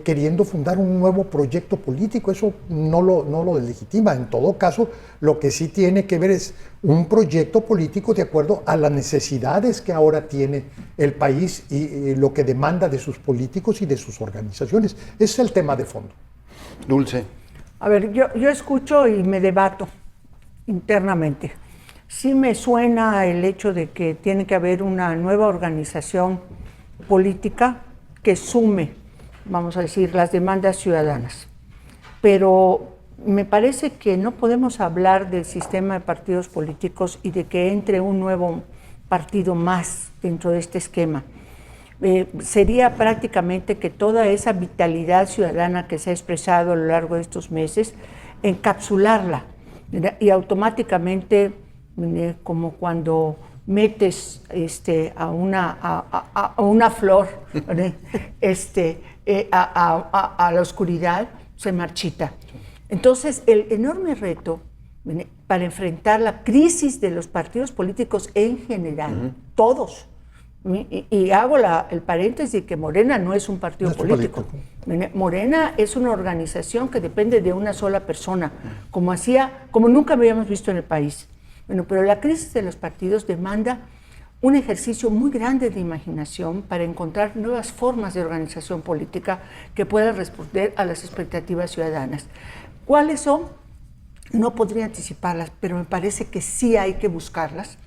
queriendo fundar un nuevo proyecto político. Eso no lo deslegitima. En todo caso, lo que sí tiene que ver es un proyecto político de acuerdo a las necesidades que ahora tiene el país y lo que demanda de sus políticos y de sus organizaciones. Ese es el tema de fondo. Dulce. A ver, yo escucho y me debato internamente. Sí me suena el hecho de que tiene que haber una nueva organización política que sume, vamos a decir, las demandas ciudadanas. Pero me parece que no podemos hablar del sistema de partidos políticos y de que entre un nuevo partido más dentro de este esquema. Sería prácticamente que toda esa vitalidad ciudadana que se ha expresado a lo largo de estos meses, encapsularla, ¿verdad? Y automáticamente, como cuando metes a una flor a la oscuridad, se marchita. Entonces, el enorme reto para enfrentar la crisis de los partidos políticos en general, todos, y hago el paréntesis de que Morena no es un partido político. Morena es una organización que depende de una sola persona, como nunca habíamos visto en el país. Bueno, pero la crisis de los partidos demanda un ejercicio muy grande de imaginación para encontrar nuevas formas de organización política que puedan responder a las expectativas ciudadanas. ¿Cuáles son? No podría anticiparlas, pero me parece que sí hay que buscarlas.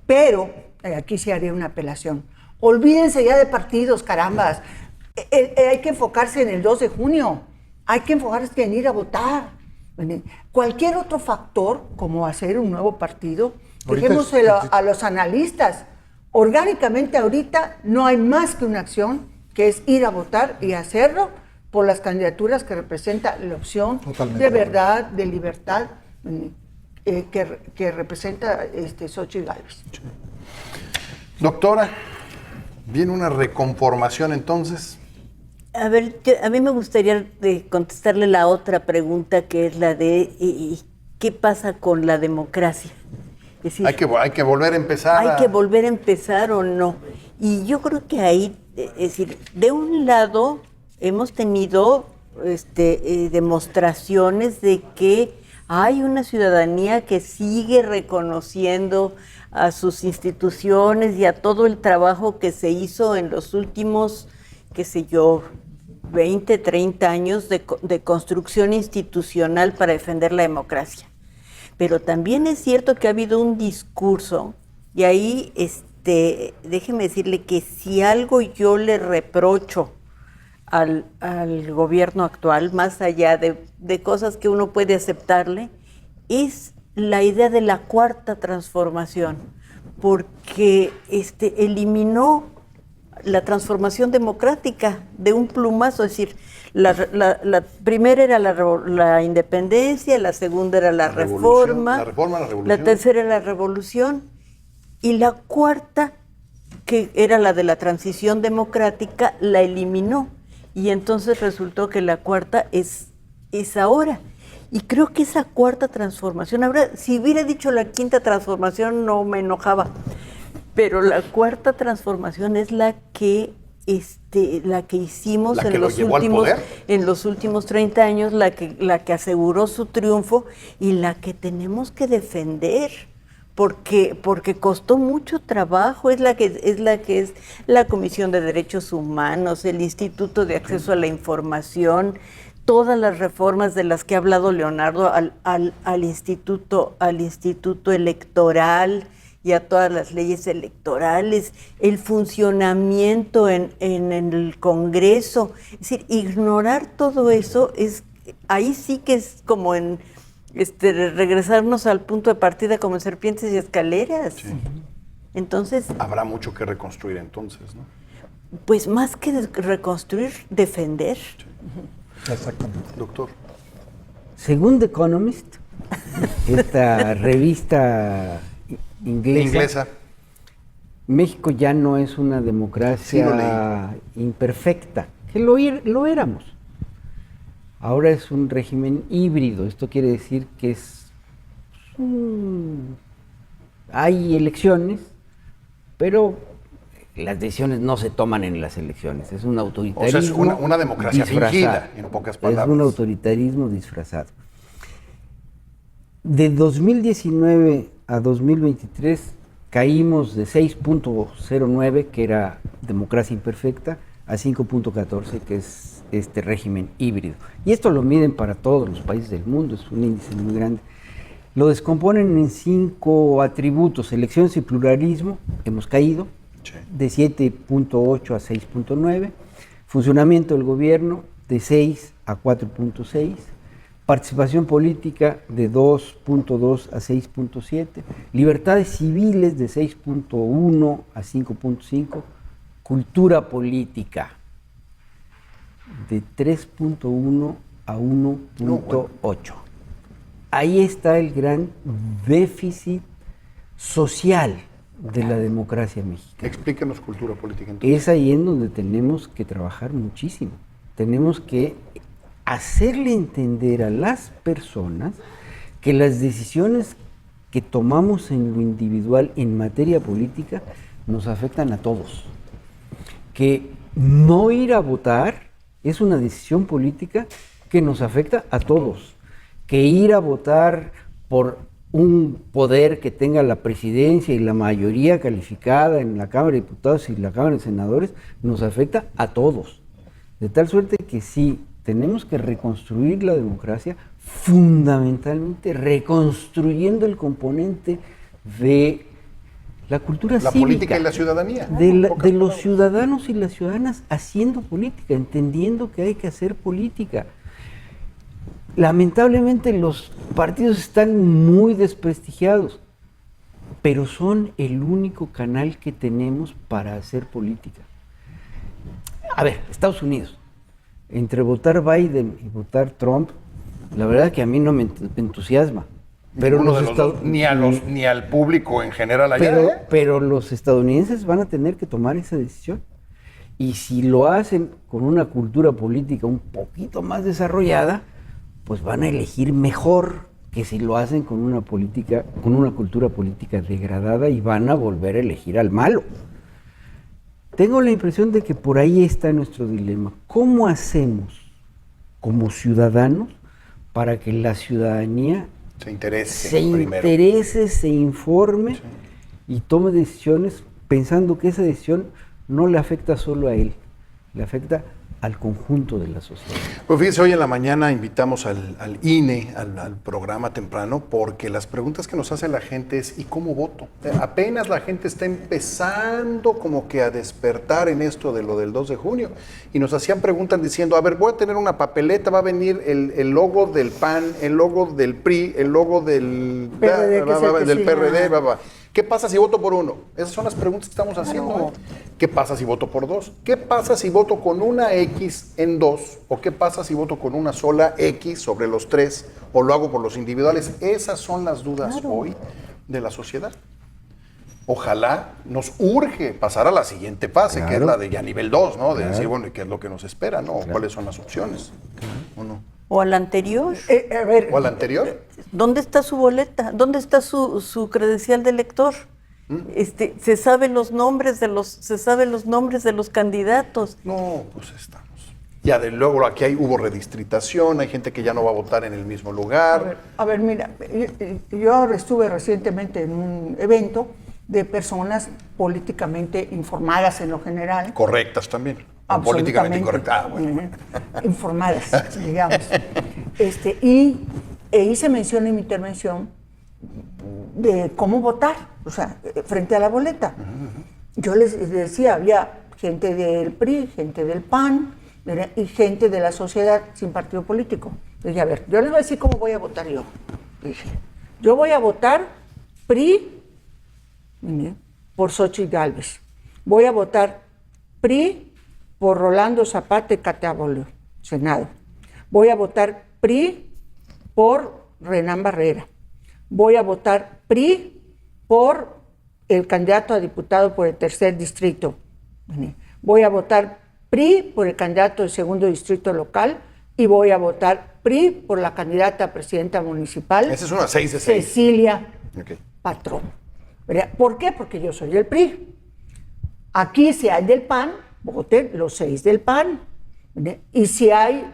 Pero, aquí sí haría una apelación, olvídense ya de partidos, carambas. Hay que enfocarse en el 2 de junio, hay que enfocarse en ir a votar. Cualquier otro factor, como hacer un nuevo partido, dejémoselo a los analistas. Orgánicamente ahorita no hay más que una acción, que es ir a votar y hacerlo por las candidaturas que representa la opción de verdad, de libertad, que representa Xóchitl Gálvez. Doctora, ¿viene una reconformación entonces? A ver, a mí me gustaría contestarle la otra pregunta, que es la de ¿qué pasa con la democracia? Es decir, hay que volver a empezar. ¿Hay que volver a empezar o no? Y yo creo que ahí, es decir, de un lado hemos tenido demostraciones de que hay una ciudadanía que sigue reconociendo a sus instituciones y a todo el trabajo que se hizo en los últimos, 20, 30 años de construcción institucional para defender la democracia. Pero también es cierto que ha habido un discurso, y ahí déjeme decirle que si algo yo le reprocho al gobierno actual, más allá de cosas que uno puede aceptarle, es la idea de la cuarta transformación, porque eliminó la transformación democrática de un plumazo. Es decir, la primera era la independencia, la segunda era la reforma, la tercera era la revolución, y la cuarta, que era la de la transición democrática, la eliminó. Y entonces resultó que la cuarta es ahora. Y creo que esa cuarta transformación, ahora, si hubiera dicho la quinta transformación, no me enojaba. Pero la cuarta transformación es la que hicimos ¿La que lo llevó al poder? en los últimos 30 años, la que aseguró su triunfo y la que tenemos que defender. Porque costó mucho trabajo, es la que es la Comisión de Derechos Humanos, el Instituto de Acceso a la Información, todas las reformas de las que ha hablado Leonardo al instituto electoral y a todas las leyes electorales, el funcionamiento en el Congreso. Es decir, ignorar todo eso ahí sí que es como en regresarnos al punto de partida como en serpientes y escaleras. Sí. Entonces, Habrá mucho que reconstruir entonces, ¿no? pues más que reconstruir, defender. Sí. Exactamente. Doctor. Según The Economist, esta revista inglesa, México ya no es una democracia imperfecta, que lo éramos. Ahora es un régimen híbrido. Esto quiere decir que hay elecciones, pero las decisiones no se toman en las elecciones. Es un autoritarismo. O sea, es una democracia fingida, en pocas palabras. Es un autoritarismo disfrazado. De 2019 a 2023 caímos de 6.09, que era democracia imperfecta, a 5.14, que es este régimen híbrido. Y esto lo miden para todos los países del mundo, es un índice muy grande. Lo descomponen en 5 atributos: elecciones y pluralismo, hemos caído, sí, de 7.8 a 6.9, funcionamiento del gobierno, de 6 a 4.6, participación política, de 2.2 a 6.7, libertades civiles, de 6.1 a 5.5, cultura política, de 3.1 a 1.8. Ahí está el gran déficit social de la democracia mexicana. Explíquenos cultura política entonces. Es ahí en donde tenemos que trabajar muchísimo. Tenemos que hacerle entender a las personas que las decisiones que tomamos en lo individual en materia política nos afectan a todos. Que no ir a votar es una decisión política que nos afecta a todos. Que ir a votar por un poder que tenga la presidencia y la mayoría calificada en la Cámara de Diputados y la Cámara de Senadores nos afecta a todos. De tal suerte que sí, tenemos que reconstruir la democracia, fundamentalmente reconstruyendo el componente de la cultura cívica. La política y la ciudadanía. De los ciudadanos y las ciudadanas haciendo política, entendiendo que hay que hacer política. Lamentablemente los partidos están muy desprestigiados, pero son el único canal que tenemos para hacer política. A ver, Estados Unidos, entre votar Biden y votar Trump, la verdad que a mí no me entusiasma. Pero ni al público en general allá. Pero los estadounidenses van a tener que tomar esa decisión. Y si lo hacen con una cultura política un poquito más desarrollada, pues van a elegir mejor que si lo hacen con una cultura política degradada, y van a volver a elegir al malo. Tengo la impresión de que por ahí está nuestro dilema. ¿Cómo hacemos como ciudadanos para que la ciudadanía se interese, se informe, sí, y tome decisiones pensando que esa decisión no le afecta solo a él, le afecta al conjunto de la sociedad? Pues fíjense, hoy en la mañana invitamos al INE, al programa temprano, porque las preguntas que nos hace la gente es ¿y cómo voto? Apenas la gente está empezando como que a despertar en esto de lo del 2 de junio, y nos hacían preguntas diciendo, a ver, voy a tener una papeleta, va a venir el logo del PAN, el logo del PRI, el logo del PRD, ¿qué pasa si voto por uno? Esas son las preguntas que estamos haciendo. ¿Qué pasa si voto por dos? ¿Qué pasa si voto con una X en dos? ¿O qué pasa si voto con una sola X sobre los tres? ¿O lo hago por los individuales? Esas son las dudas hoy de la sociedad. Ojalá nos urge pasar a la siguiente fase, que es la de ya nivel 2, ¿no? De decir, bueno, ¿y qué es lo que nos espera, no? ¿Cuáles son las opciones? ¿O no? ¿O al anterior? ¿O al anterior? ¿Dónde está su boleta? ¿Dónde está su credencial de elector? Se saben los nombres de los candidatos. No, pues estamos. Ya de luego aquí hubo redistritación, hay gente que ya no va a votar en el mismo lugar. A ver, mira, yo estuve recientemente en un evento de personas políticamente informadas en lo general. Correctas también. Políticamente incorrectas. Bueno. Informadas, digamos. Y hice mención en mi intervención de cómo votar, o sea, frente a la boleta. Yo les decía, había gente del PRI, gente del PAN, y gente de la sociedad sin partido político. Dije, a ver, yo les voy a decir cómo voy a votar yo. Dije, yo voy a votar PRI por Xochitl Gálvez. Voy a votar PRI por Rolando Zapata Cateabolio, Senado. Voy a votar PRI por Renán Barrera. Voy a votar PRI por el candidato a diputado por el 3er distrito. Voy a votar PRI por el candidato del 2º distrito local y voy a votar PRI por la candidata a presidenta municipal. Esa es una 6 de 6. Cecilia Patrón. ¿Por qué? Porque yo soy del PRI. Aquí si hay del PAN, voten los 6 del PAN. Y si hay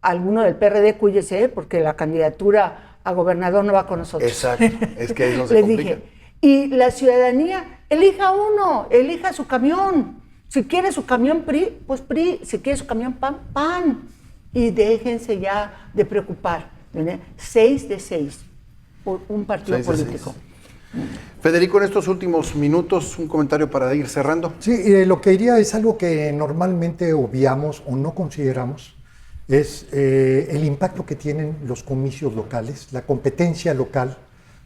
alguno del PRD, cuídese, porque la candidatura a gobernador no va con nosotros. Exacto, es que ahí es donde se complica. Dije, y la ciudadanía, elija uno, elija su camión. Si quiere su camión PRI, pues PRI. Si quiere su camión PAN, PAN. Y déjense ya de preocupar. 6 de 6 por un partido político. Federico, en estos últimos minutos, un comentario para ir cerrando. Sí, lo que diría es algo que normalmente obviamos o no consideramos, es el impacto que tienen los comicios locales, la competencia local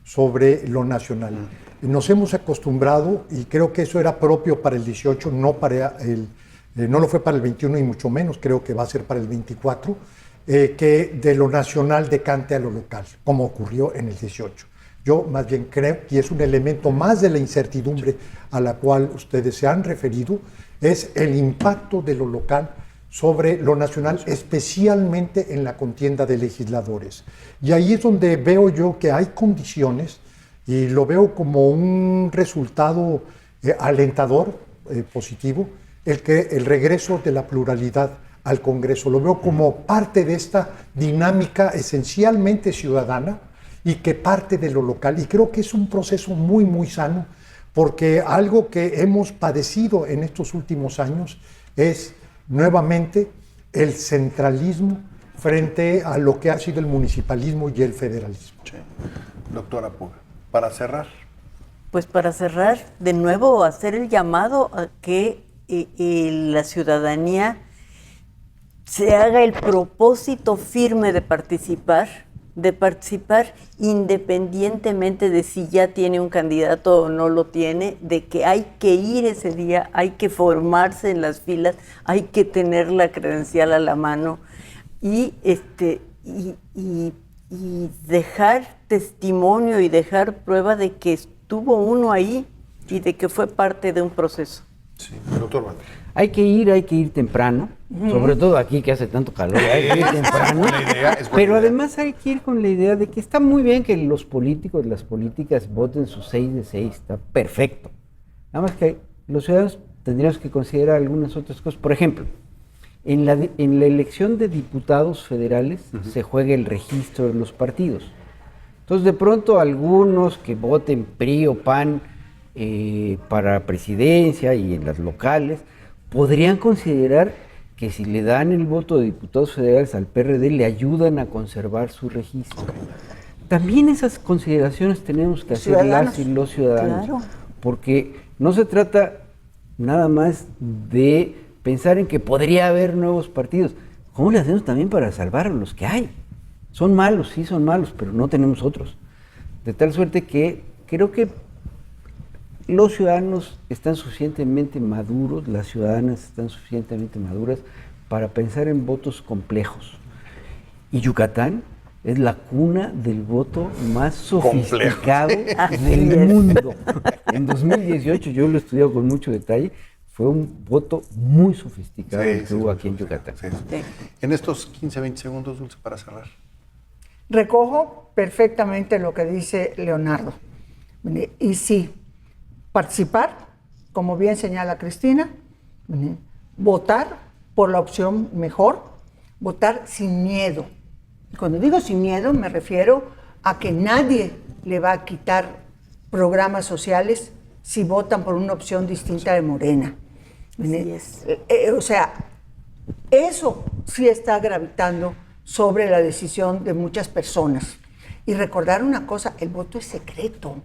sobre lo nacional. Nos hemos acostumbrado, y creo que eso era propio para el 18, no lo fue para el 21 y mucho menos, creo que va a ser para el 24, que de lo nacional decante a lo local, como ocurrió en el 18. Yo más bien creo, y es un elemento más de la incertidumbre a la cual ustedes se han referido, es el impacto de lo local sobre lo nacional, especialmente en la contienda de legisladores. Y ahí es donde veo yo que hay condiciones, y lo veo como un resultado alentador, positivo, el regreso de la pluralidad al Congreso. Lo veo como parte de esta dinámica esencialmente ciudadana, y que parte de lo local. Y creo que es un proceso muy, muy sano, porque algo que hemos padecido en estos últimos años es nuevamente el centralismo frente a lo que ha sido el municipalismo y el federalismo. Sí. Doctora Puga, para cerrar. Pues para cerrar, de nuevo, hacer el llamado a que la ciudadanía se haga el propósito firme de participar independientemente de si ya tiene un candidato o no lo tiene, de que hay que ir ese día, hay que formarse en las filas, hay que tener la credencial a la mano y dejar testimonio y dejar prueba de que estuvo uno ahí y de que fue parte de un proceso. Sí, doctor Valdés. Hay que ir temprano, sobre todo aquí que hace tanto calor, hay que ir temprano, pero además hay que ir con la idea de que está muy bien que los políticos, las políticas voten sus 6 de 6, está perfecto. Nada más que los ciudadanos tendríamos que considerar algunas otras cosas. Por ejemplo, en la elección de diputados federales se juega el registro de los partidos. Entonces, de pronto, algunos que voten PRI o PAN para presidencia y en las locales, podrían considerar que si le dan el voto de diputados federales al PRD, le ayudan a conservar su registro. También esas consideraciones tenemos que hacer las y los ciudadanos, claro, porque no se trata nada más de pensar en que podría haber nuevos partidos. ¿Cómo le hacemos también para salvar a los que hay? Son malos, sí son malos, pero no tenemos otros. De tal suerte que creo que los ciudadanos están suficientemente maduros, las ciudadanas están suficientemente maduras para pensar en votos complejos. Y Yucatán es la cuna del voto más sofisticado del mundo. En 2018, yo lo he estudiado con mucho detalle, fue un voto muy sofisticado que hubo aquí en Yucatán. Sí. En estos 15, 20 segundos, Dulce, para cerrar. Recojo perfectamente lo que dice Leonardo. Y sí, participar, como bien señala Cristina, votar por la opción mejor, votar sin miedo. Y cuando digo sin miedo me refiero a que nadie le va a quitar programas sociales si votan por una opción distinta de Morena. Así es. O sea, eso sí está gravitando sobre la decisión de muchas personas. Y recordar una cosa, el voto es secreto.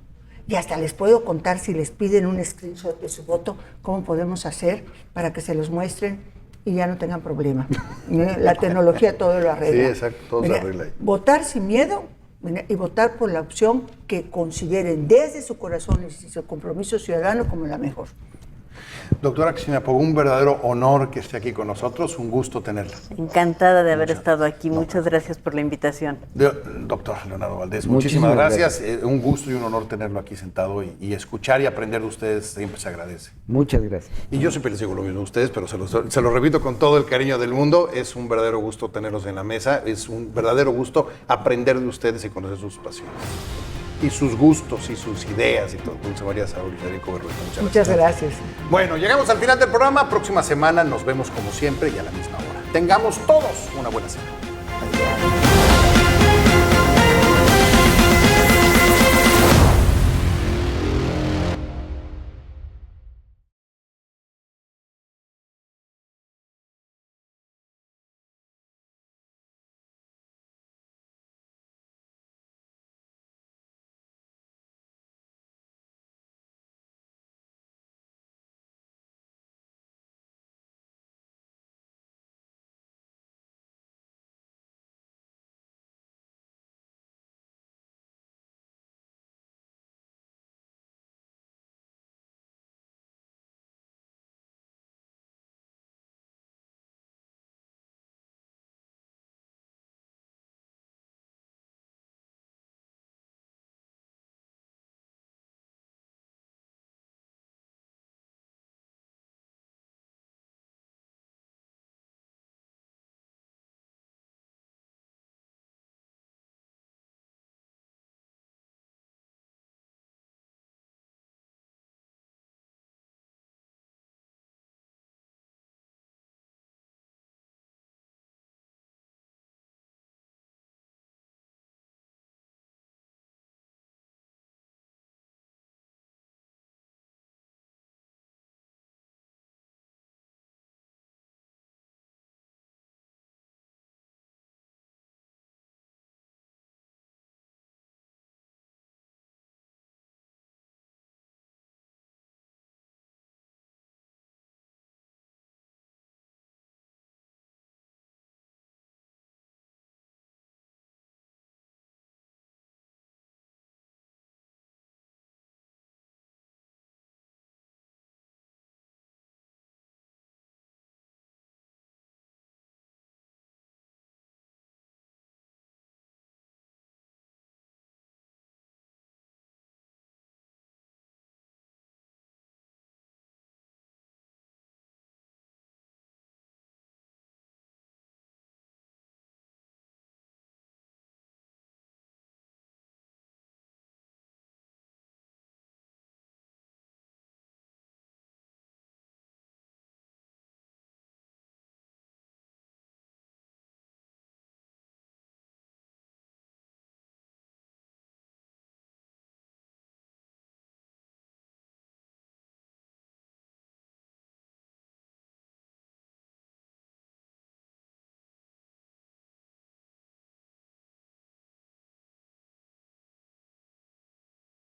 Y hasta les puedo contar, si les piden un screenshot de su voto, cómo podemos hacer para que se los muestren y ya no tengan problema. La tecnología todo lo arregla. Sí, exacto, todo se arregla ahí. Votar sin miedo y votar por la opción que consideren desde su corazón y su compromiso ciudadano como la mejor. Doctora Cristina Pogú, un verdadero honor que esté aquí con nosotros, un gusto tenerla. Encantada de haber estado aquí. Muchas gracias por la invitación. Doctor Leonardo Valdés, muchísimas gracias. Un gusto y un honor tenerlo aquí sentado y escuchar y aprender de ustedes siempre se agradece. Muchas gracias. Y yo siempre les digo lo mismo a ustedes, pero se lo repito con todo el cariño del mundo. Es un verdadero gusto tenerlos en la mesa, es un verdadero gusto aprender de ustedes y conocer sus pasiones. Y sus gustos y sus ideas y todo. Dulce María Saúl y Federico Berrueta. Muchas gracias. Bueno, llegamos al final del programa. Próxima semana nos vemos como siempre y a la misma hora. Tengamos todos una buena semana.